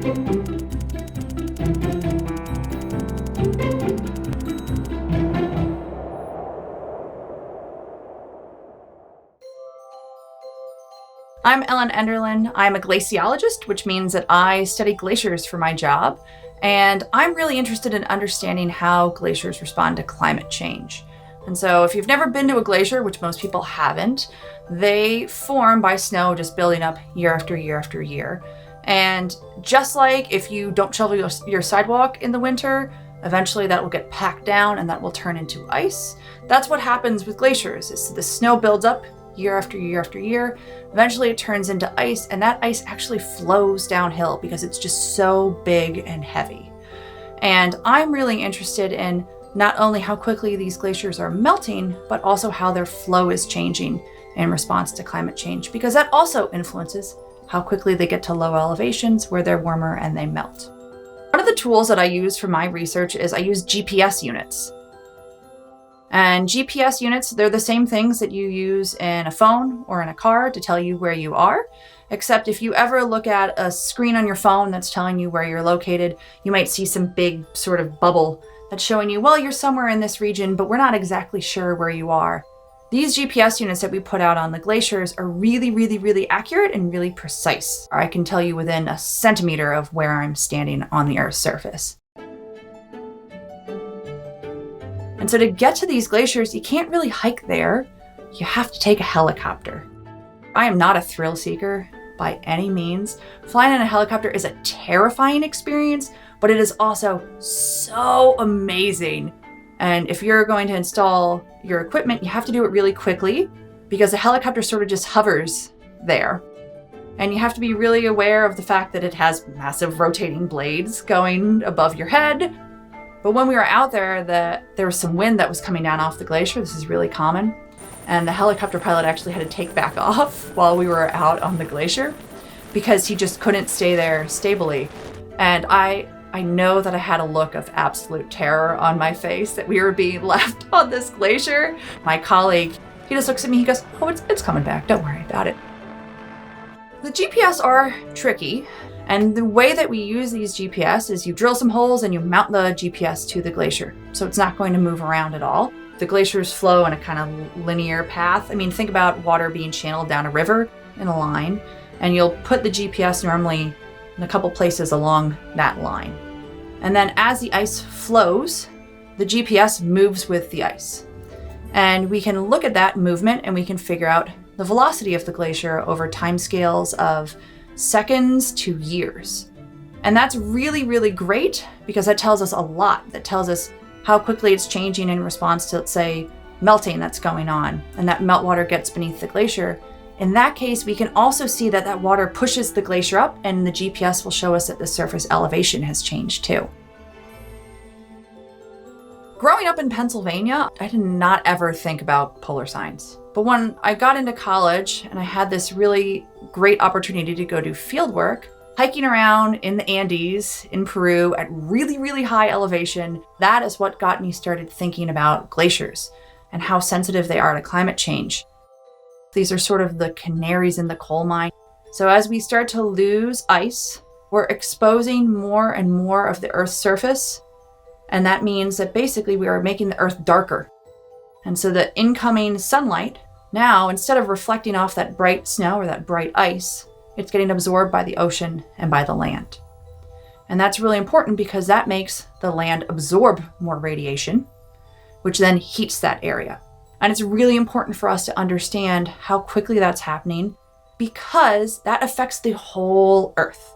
I'm Ellyn Enderlin. I'm a glaciologist, which means that I study glaciers for my job. And I'm really interested in understanding how glaciers respond to climate change. And so if you've never been to a glacier, which most people haven't, they form by snow just building up year after year after year. And just like if you don't shovel your sidewalk in the winter, eventually that will get packed down and that will turn into ice. That's what happens with glaciers, is the snow builds up year after year after year. Eventually it turns into ice, and that ice actually flows downhill because it's just so big and heavy. And I'm really interested in not only how quickly these glaciers are melting, but also how their flow is changing in response to climate change, because that also influences how quickly they get to low elevations where they're warmer and they melt. One of the tools that I use for my research is I use GPS units. And GPS units, they're the same things that you use in a phone or in a car to tell you where you are, except if you ever look at a screen on your phone that's telling you where you're located, you might see some big sort of bubble that's showing you, well, you're somewhere in this region, but we're not exactly sure where you are. These GPS units that we put out on the glaciers are really, really, really accurate and really precise. I can tell you within a centimeter of where I'm standing on the Earth's surface. And so to get to these glaciers, you can't really hike there. You have to take a helicopter. I am not a thrill seeker by any means. Flying in a helicopter is a terrifying experience, but it is also so amazing. And if you're going to install your equipment, you have to do it really quickly because the helicopter sort of just hovers there. And you have to be really aware of the fact that it has massive rotating blades going above your head. But when we were out there, there was some wind that was coming down off the glacier. This is really common. And the helicopter pilot actually had to take back off while we were out on the glacier because he just couldn't stay there stably. And I know that I had a look of absolute terror on my face that we were being left on this glacier. My colleague, he just looks at me, he goes, oh, it's coming back, don't worry about it. The GPS are tricky. And the way that we use these GPS is you drill some holes and you mount the GPS to the glacier. So it's not going to move around at all. The glaciers flow in a kind of linear path. I mean, think about water being channeled down a river in a line, and you'll put the GPS normally in a couple places along that line. And then as the ice flows, the GPS moves with the ice. And we can look at that movement and we can figure out the velocity of the glacier over timescales of seconds to years. And that's really, really great because that tells us a lot. That tells us how quickly it's changing in response to, let's say, melting that's going on, and that meltwater gets beneath the glacier. In that case, we can also see that that water pushes the glacier up, and the GPS will show us that the surface elevation has changed too. Growing up in Pennsylvania, I did not ever think about polar signs. But when I got into college and I had this really great opportunity to go do field work, hiking around in the Andes in Peru at really, really high elevation, that is what got me started thinking about glaciers and how sensitive they are to climate change. These are sort of the canaries in the coal mine. So as we start to lose ice, we're exposing more and more of the Earth's surface. And that means that basically we are making the Earth darker. And so the incoming sunlight now, instead of reflecting off that bright snow or that bright ice, it's getting absorbed by the ocean and by the land. And that's really important because that makes the land absorb more radiation, which then heats that area. And it's really important for us to understand how quickly that's happening because that affects the whole Earth.